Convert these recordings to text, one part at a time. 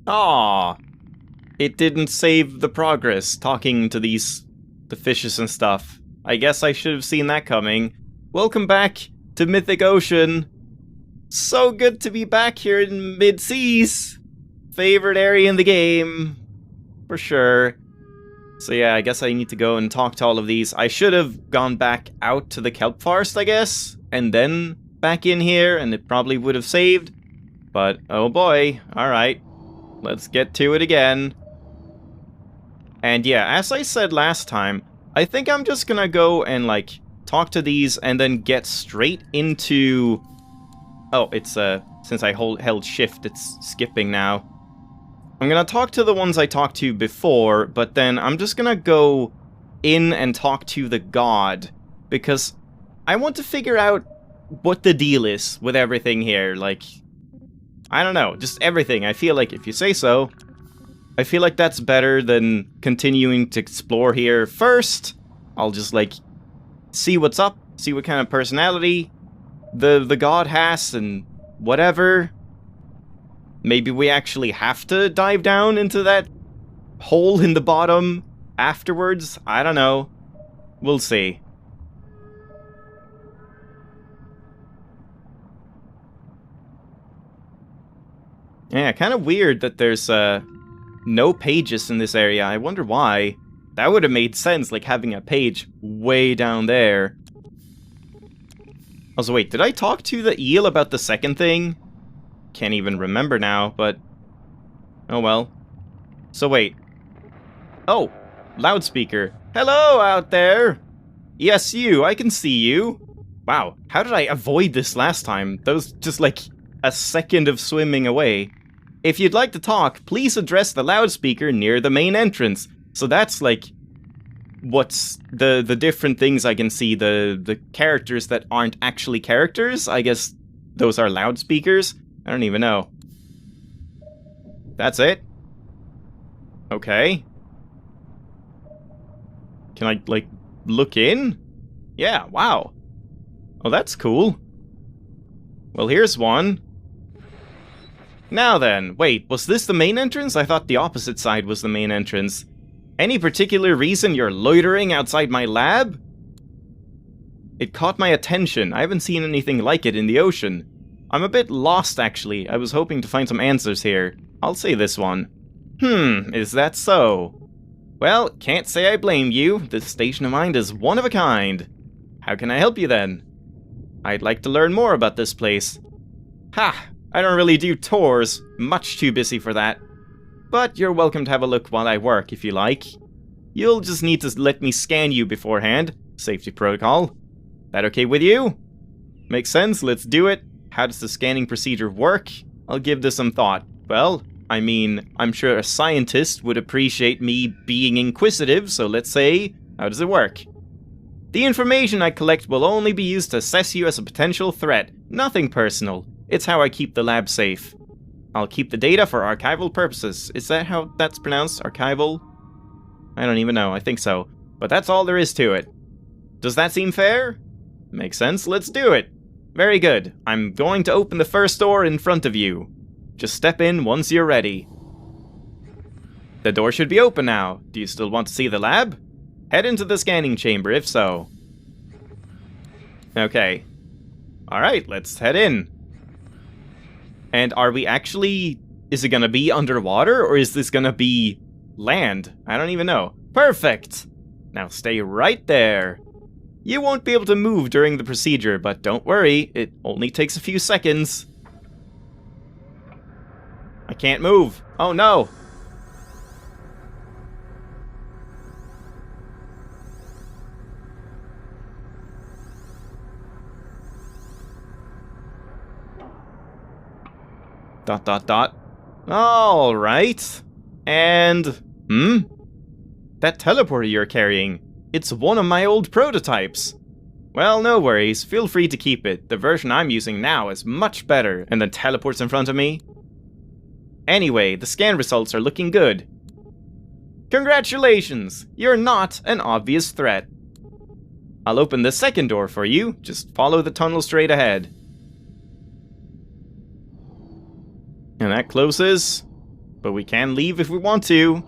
Aw, it didn't save the progress talking to the fishes and stuff. I guess I should have seen that coming. Welcome back to Mythic Ocean. So good to be back here in mid-seas. Favorite area in the game, for sure. So yeah, I guess I need to go and talk to all of these. I should have gone back out to the kelp forest, I guess, and then back in here, and it probably would have saved. But, oh boy, alright. Let's get to it again. And yeah, as I said last time, I think I'm just gonna go and, like, talk to these and then get straight into... Oh, it's, since I held shift, it's skipping now. I'm gonna talk to the ones I talked to before, but then I'm just gonna go in and talk to the god, because I want to figure out what the deal is with everything here, like... I don't know, just everything. I feel like, if you say so, I feel like that's better than continuing to explore here first. I'll just, like, see what's up, see what kind of personality the god has, and whatever. Maybe we actually have to dive down into that hole in the bottom afterwards. I don't know. We'll see. Yeah, kind of weird that there's no pages in this area. I wonder why. That would have made sense, like having a page way down there. Also, wait, did I talk to the eel about the second thing? Can't even remember now, but... oh well. So wait. Oh, loudspeaker. Hello out there! Yes, you, I can see you. Wow, how did I avoid this last time? That was just like a second of swimming away. If you'd like to talk, please address the loudspeaker near the main entrance. So that's like... what's the different things I can see, the characters that aren't actually characters? I guess those are loudspeakers? I don't even know. That's it? Okay. Can I, like, look in? Yeah, wow. Oh, that's cool. Well, here's one. Now then, wait, was this the main entrance? I thought the opposite side was the main entrance. Any particular reason you're loitering outside my lab? It caught my attention. I haven't seen anything like it in the ocean. I'm a bit lost, actually. I was hoping to find some answers here. I'll say this one. Is that so? Well, can't say I blame you. This station of mine is one of a kind. How can I help you then? I'd like to learn more about this place. Ha! I don't really do tours. Much too busy for that. But you're welcome to have a look while I work, if you like. You'll just need to let me scan you beforehand. Safety protocol. That okay with you? Makes sense, let's do it. How does the scanning procedure work? I'll give this some thought. Well, I mean, I'm sure a scientist would appreciate me being inquisitive, so let's say, how does it work? The information I collect will only be used to assess you as a potential threat. Nothing personal. It's how I keep the lab safe. I'll keep the data for archival purposes. Is that how that's pronounced? Archival? I don't even know, I think so. But that's all there is to it. Does that seem fair? Makes sense, let's do it. Very good. I'm going to open the first door in front of you. Just step in once you're ready. The door should be open now. Do you still want to see the lab? Head into the scanning chamber if so. Okay. Alright, let's head in. And are we actually... is it gonna be underwater, or is this gonna be land? I don't even know. Perfect! Now stay right there. You won't be able to move during the procedure, but don't worry, it only takes a few seconds. I can't move. Oh no! Dot dot dot. Alright. And... that teleporter you're carrying. It's one of my old prototypes. Well, no worries. Feel free to keep it. The version I'm using now is much better. And then teleports in front of me. Anyway, the scan results are looking good. Congratulations! You're not an obvious threat. I'll open the second door for you. Just follow the tunnel straight ahead. And that closes. But we can leave if we want to.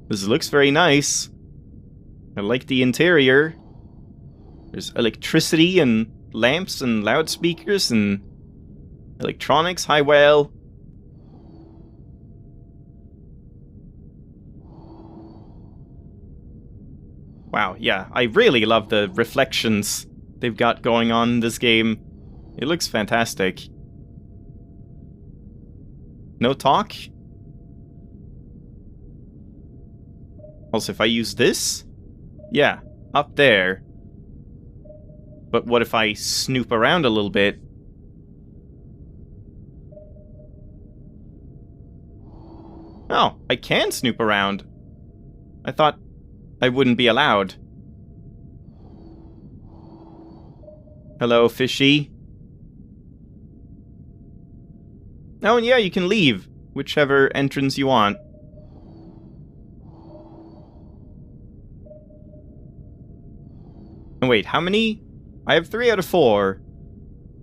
This looks very nice. I like the interior. There's electricity and lamps and loudspeakers and electronics. Hi, well. Wow, yeah, I really love the reflections they've got going on in this game. It looks fantastic. No talk? Also, if I use this? Yeah, up there. But what if I snoop around a little bit? Oh, I can snoop around. I thought I wouldn't be allowed. Hello, fishy. Oh, and yeah, you can leave. Whichever entrance you want. And wait, how many? I have 3 out of 4.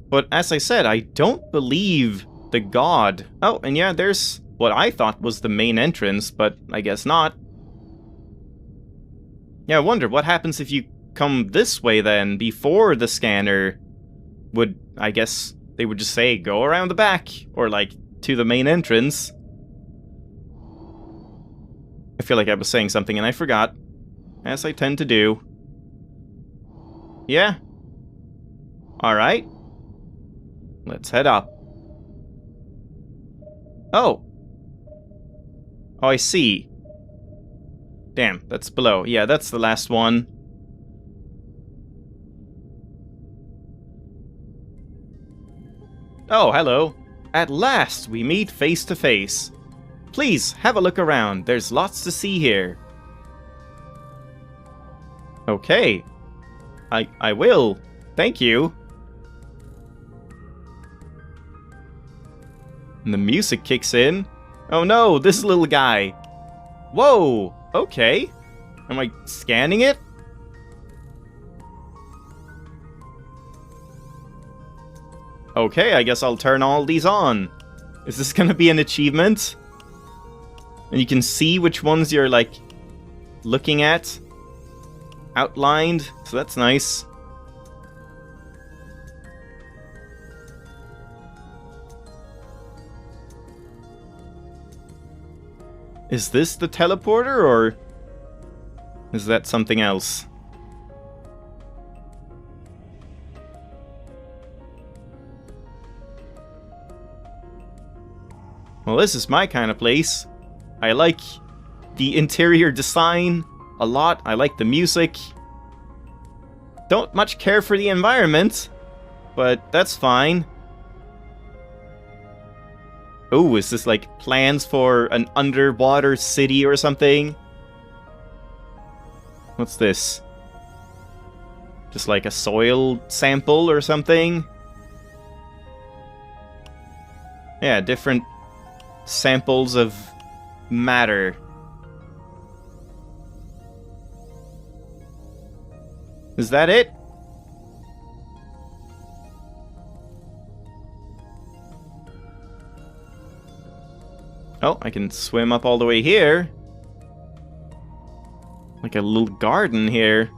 But as I said, I don't believe the god. Oh, and yeah, there's what I thought was the main entrance, but I guess not. Yeah, I wonder what happens if you come this way then, before the scanner would, I guess, they would just say, go around the back, or like, to the main entrance. I feel like I was saying something and I forgot, as I tend to do. Yeah. Alright. Let's head up. Oh. Oh, I see. Damn, that's below. Yeah, that's the last one. Oh, hello. At last, we meet face to face. Please, have a look around. There's lots to see here. Okay. I will. Thank you. And the music kicks in. Oh no, this little guy. Whoa, okay. Am I scanning it? Okay, I guess I'll turn all these on. Is this gonna be an achievement? And you can see which ones you're, like, looking at. Outlined, so that's nice. Is this the teleporter, or is that something else? Well, this is my kind of place. I like the interior design a lot. I like the music. Don't much care for the environment, but that's fine. Oh, is this like plans for an underwater city or something? What's this? Just like a soil sample or something? Yeah, different samples of matter. Is that it? Oh, I can swim up all the way here. Like a little garden here.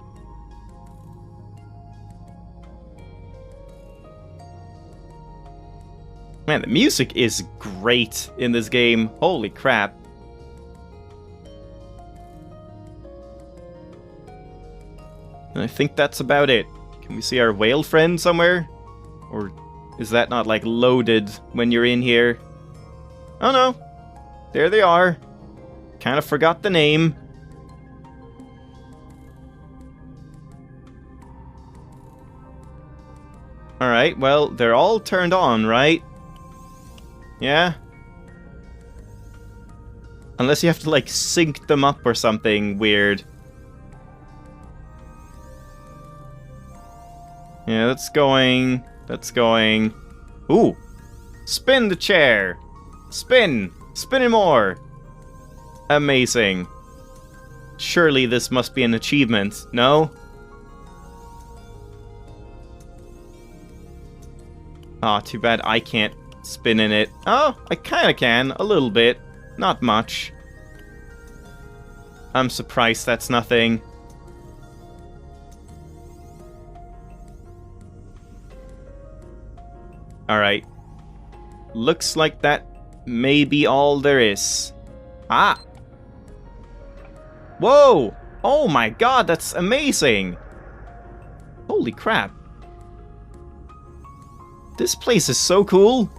Man, the music is great in this game. Holy crap. And I think that's about it. Can we see our whale friend somewhere? Or is that not, like, loaded when you're in here? Oh no. There they are. Kind of forgot the name. Alright, well, they're all turned on, right? Yeah? Unless you have to, like, sync them up or something weird. Yeah, that's going. That's going. Ooh! Spin the chair! Spin! Spinning more! Amazing. Surely this must be an achievement, no? Aw, too bad I can't spinning it. Oh, I kinda can. A little bit. Not much. I'm surprised that's nothing. Alright. Looks like that may be all there is. Ah! Whoa! Oh my god, that's amazing! Holy crap. This place is so cool!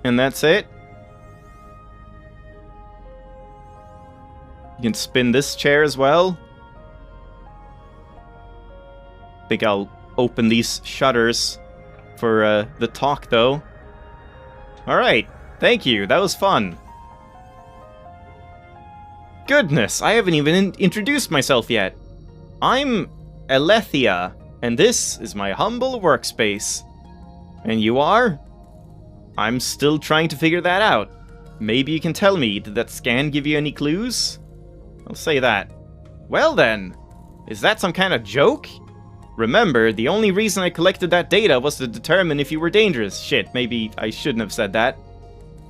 And that's it? You can spin this chair as well. Think I'll open these shutters for the talk, though. Alright, thank you, that was fun. Goodness, I haven't even introduced myself yet. I'm Alethia, and this is my humble workspace. And you are? I'm still trying to figure that out. Maybe you can tell me, did that scan give you any clues? I'll say that. Well then, is that some kind of joke? Remember, the only reason I collected that data was to determine if you were dangerous. Shit, maybe I shouldn't have said that.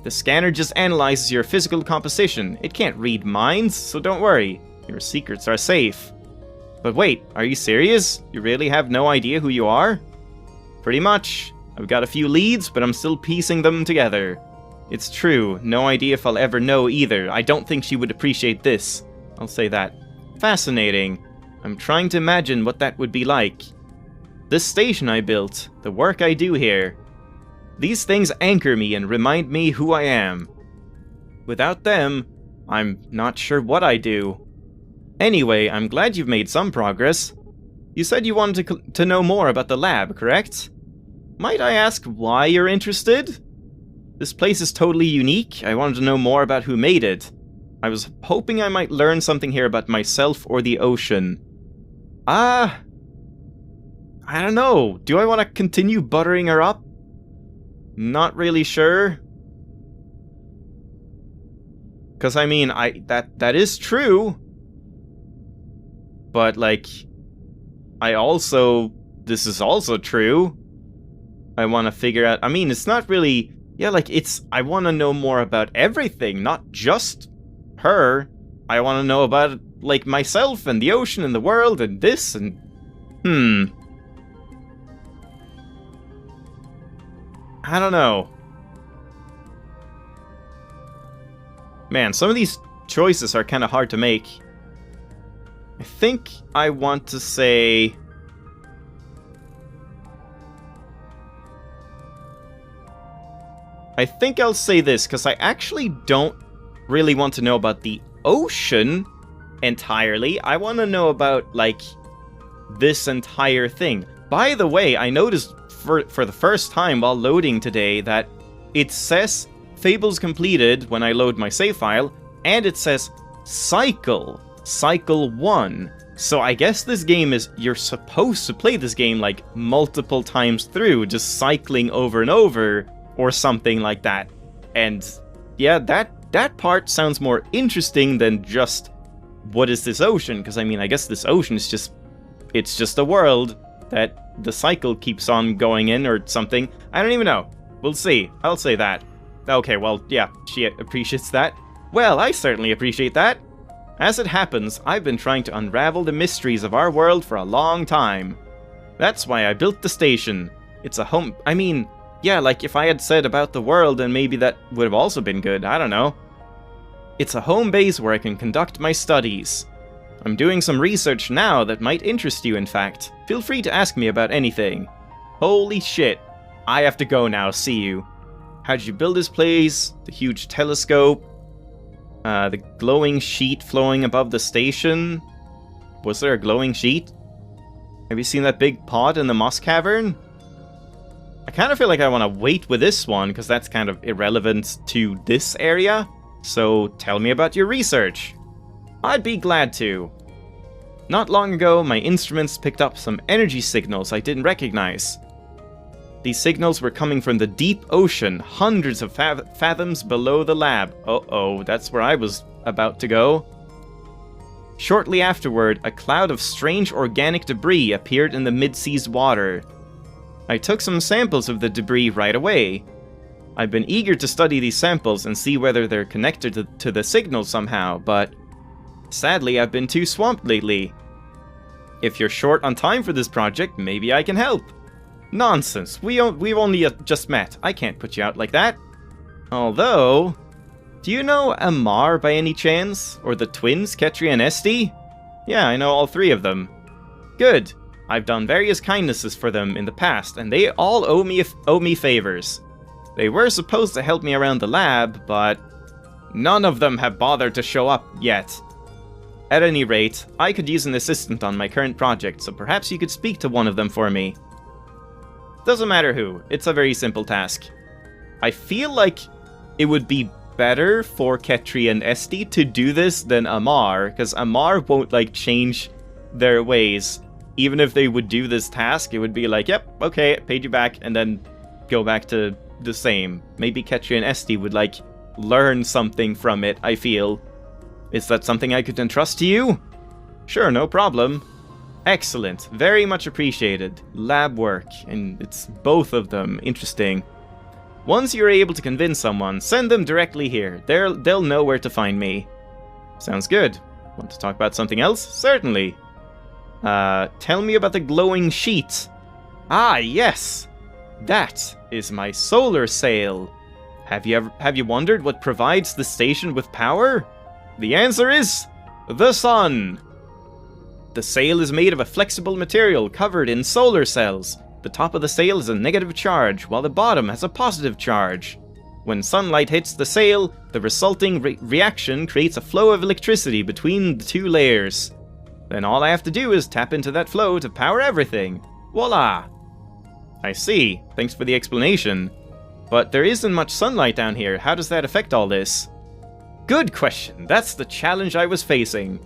The scanner just analyzes your physical composition. It can't read minds, so don't worry. Your secrets are safe. But wait, are you serious? You really have no idea who you are? Pretty much. I've got a few leads, but I'm still piecing them together. It's true, no idea if I'll ever know either. I don't think she would appreciate this. I'll say that. Fascinating. I'm trying to imagine what that would be like. This station I built, the work I do here. These things anchor me and remind me who I am. Without them, I'm not sure what I do. Anyway, I'm glad you've made some progress. You said you wanted to know more about the lab, correct? Might I ask why you're interested? This place is totally unique. I wanted to know more about who made it. I was hoping I might learn something here about myself or the ocean. I don't know. Do I want to continue buttering her up? Not really sure. Because, I mean, that is true. But, like, this is also true. I want to figure out, I mean, it's not really, yeah, like, I want to know more about everything, not just her. I want to know about, like, myself and the ocean and the world and this and, I don't know. Man, some of these choices are kind of hard to make. I think I want to say... I think I'll say this, because I actually don't really want to know about the ocean entirely. I want to know about, like, this entire thing. By the way, I noticed for the first time while loading today that it says Fables completed when I load my save file, and it says Cycle 1. So I guess this game is, you're supposed to play this game like multiple times through, just cycling over and over, or something like that. And yeah, that part sounds more interesting than just, what is this ocean? Because I mean, I guess this ocean is just, it's just a world that the cycle keeps on going in or something. I don't even know. We'll see. I'll say that. Okay, well, yeah, she appreciates that. Well, I certainly appreciate that. As it happens, I've been trying to unravel the mysteries of our world for a long time. That's why I built the station. It's a home... I mean, yeah, like if I had said about the world, then maybe that would have also been good. I don't know. It's a home base where I can conduct my studies. I'm doing some research now that might interest you, in fact. Feel free to ask me about anything. Holy shit. I have to go now, see you. How'd you build this place? The huge telescope? The glowing sheet flowing above the station? Was there a glowing sheet? Have you seen that big pod in the moss cavern? I kind of feel like I want to wait with this one, because that's kind of irrelevant to this area. So tell me about your research. I'd be glad to. Not long ago, my instruments picked up some energy signals I didn't recognize. These signals were coming from the deep ocean, hundreds of fathoms below the lab. Uh-oh, that's where I was about to go. Shortly afterward, a cloud of strange organic debris appeared in the mid-sea's water. I took some samples of the debris right away. I've been eager to study these samples and see whether they're connected to the signal somehow, but sadly I've been too swamped lately. If you're short on time for this project, maybe I can help. Nonsense, we've only just met. I can't put you out like that. Although, do you know Amar by any chance? Or the twins, Ketri and Esti? Yeah, I know all three of them. Good. I've done various kindnesses for them in the past, and they all owe me favors. They were supposed to help me around the lab, but none of them have bothered to show up yet. At any rate, I could use an assistant on my current project, so perhaps you could speak to one of them for me. Doesn't matter who, it's a very simple task. I feel like it would be better for Ketri and Esti to do this than Amar, because Amar won't, like, change their ways. Even if they would do this task, it would be like, yep, okay, paid you back, and then go back to the same. Maybe Ketri and Esti would, like, learn something from it, I feel. Is that something I could entrust to you? Sure, no problem. Excellent, very much appreciated. Lab work, and it's both of them. Interesting. Once you're able to convince someone, send them directly here. They'll know where to find me. Sounds good. Want to talk about something else? Certainly. Tell me about the glowing sheet. Ah, yes! That is my solar sail. Have you wondered what provides the station with power? The answer is the sun. The sail is made of a flexible material covered in solar cells. The top of the sail is a negative charge, while the bottom has a positive charge. When sunlight hits the sail, the resulting reaction creates a flow of electricity between the two layers. Then all I have to do is tap into that flow to power everything. Voila! I see. Thanks for the explanation. But there isn't much sunlight down here. How does that affect all this? Good question. That's the challenge I was facing.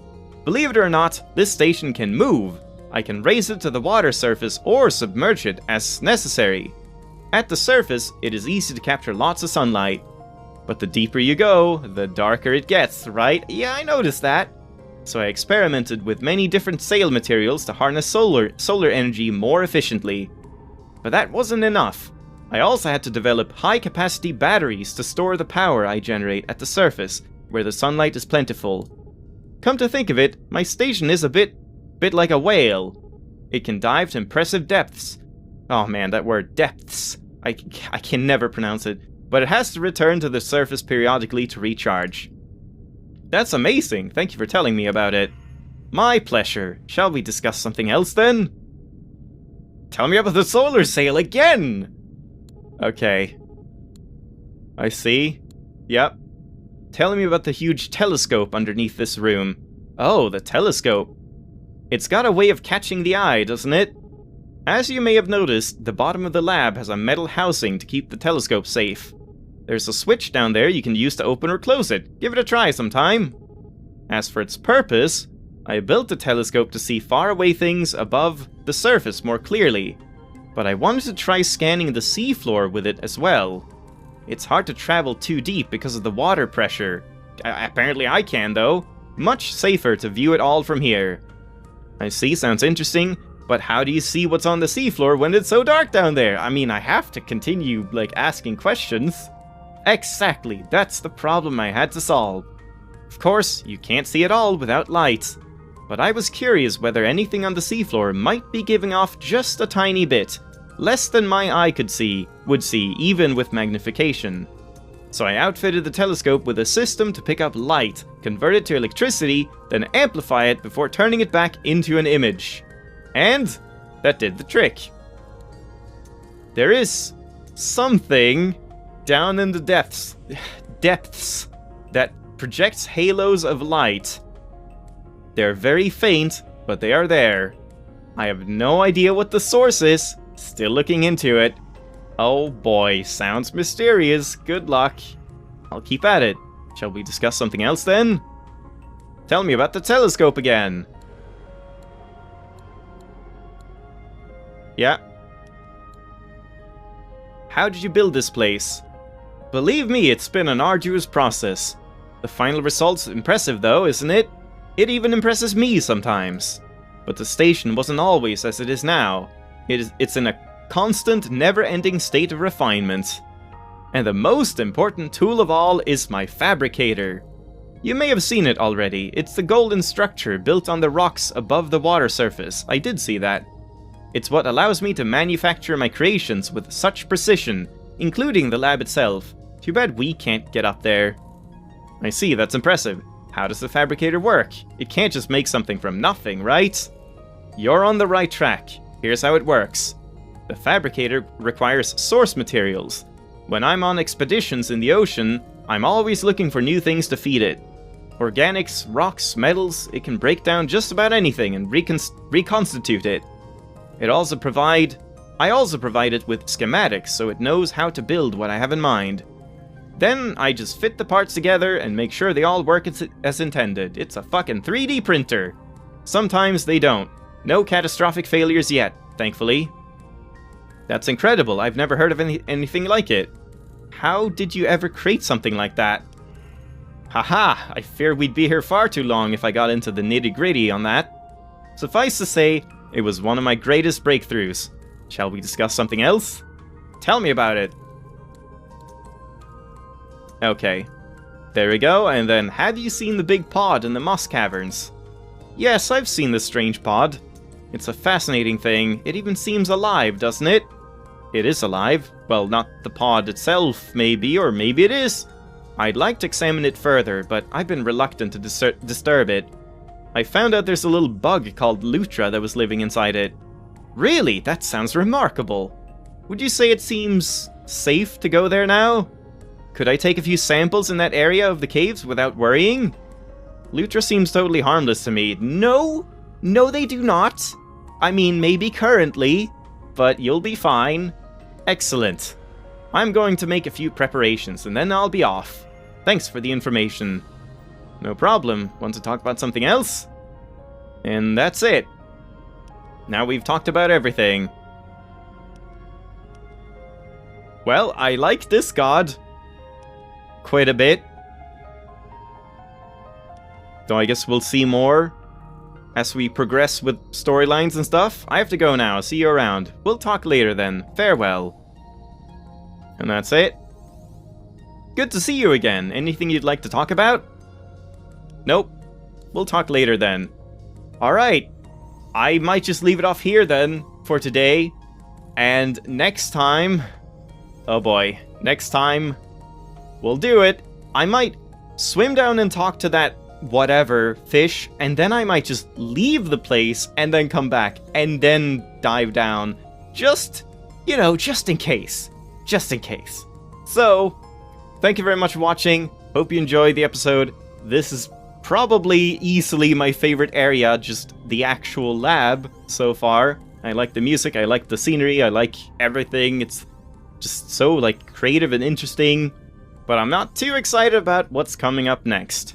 Believe it or not, this station can move. I can raise it to the water surface or submerge it as necessary. At the surface, it is easy to capture lots of sunlight. But the deeper you go, the darker it gets, right? Yeah, I noticed that. So I experimented with many different sail materials to harness solar energy more efficiently. But that wasn't enough. I also had to develop high-capacity batteries to store the power I generate at the surface, where the sunlight is plentiful. Come to think of it, my station is a bit like a whale. It can dive to impressive depths. Oh man, that word, depths. I can never pronounce it. But it has to return to the surface periodically to recharge. That's amazing, thank you for telling me about it. My pleasure. Shall we discuss something else then? Tell me about the solar sail again! Okay. I see. Yep. Tell me about the huge telescope underneath this room. Oh, the telescope. It's got a way of catching the eye, doesn't it? As you may have noticed, the bottom of the lab has a metal housing to keep the telescope safe. There's a switch down there you can use to open or close it. Give it a try sometime. As for its purpose, I built the telescope to see faraway things above the surface more clearly. But I wanted to try scanning the seafloor with it as well. It's hard to travel too deep because of the water pressure. Apparently I can, though. Much safer to view it all from here. I see, sounds interesting, but how do you see what's on the seafloor when it's so dark down there? I mean, I have to continue, like, asking questions. Exactly, that's the problem I had to solve. Of course, you can't see it all without light. But I was curious whether anything on the seafloor might be giving off just a tiny bit. Less than my eye would see, even with magnification. So I outfitted the telescope with a system to pick up light, convert it to electricity, then amplify it before turning it back into an image. And that did the trick. There is something down in the depths that projects halos of light. They're very faint, but they are there. I have no idea what the source is. Still looking into it. Oh boy, sounds mysterious. Good luck. I'll keep at it. Shall we discuss something else then? Tell me about the telescope again. Yeah. How did you build this place? Believe me, it's been an arduous process. The final result's impressive though, isn't it? It even impresses me sometimes. But the station wasn't always as it is now. It's in a constant, never-ending state of refinement. And the most important tool of all is my fabricator. You may have seen it already. It's the golden structure built on the rocks above the water surface. I did see that. It's what allows me to manufacture my creations with such precision, including the lab itself. Too bad we can't get up there. I see, that's impressive. How does the fabricator work? It can't just make something from nothing, right? You're on the right track. Here's how it works. The fabricator requires source materials. When I'm on expeditions in the ocean, I'm always looking for new things to feed it. Organics, rocks, metals, it can break down just about anything and reconstitute it. I also provide it with schematics so it knows how to build what I have in mind. Then I just fit the parts together and make sure they all work as intended. It's a fucking 3D printer. Sometimes they don't. No catastrophic failures yet, thankfully. That's incredible. I've never heard of anything like it. How did you ever create something like that? Haha, I fear we'd be here far too long if I got into the nitty-gritty on that. Suffice to say, it was one of my greatest breakthroughs. Shall we discuss something else? Tell me about it. Okay. There we go, and then have you seen the big pod in the moss caverns? Yes, I've seen this strange pod. It's a fascinating thing. It even seems alive, doesn't it? It is alive. Well, not the pod itself, maybe, or maybe it is. I'd like to examine it further, but I've been reluctant to disturb it. I found out there's a little bug called Lutra that was living inside it. Really? That sounds remarkable. Would you say it seems safe to go there now? Could I take a few samples in that area of the caves without worrying? Lutra seems totally harmless to me. No, they do not. I mean, maybe currently, but you'll be fine. Excellent. I'm going to make a few preparations and then I'll be off. Thanks for the information. No problem. Want to talk about something else? And that's it. Now we've talked about everything. Well, I like this god quite a bit. So I guess we'll see more as we progress with storylines and stuff. I have to go now. See you around. We'll talk later then. Farewell. And that's it. Good to see you again. Anything you'd like to talk about? Nope. We'll talk later then. Alright. I might just leave it off here then for today. And next time... Oh boy. Next time... We'll do it. I might swim down and talk to that whatever fish, and then I might just leave the place and then come back and then dive down. Just, you know, just in case. Just in case. So, thank you very much for watching. Hope you enjoyed the episode. This is probably easily my favorite area, just the actual lab so far. I like the music, I like the scenery, I like everything. It's just so, like, creative and interesting. But I'm not too excited about what's coming up next.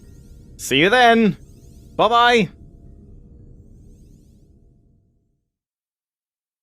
See you then! Bye-bye!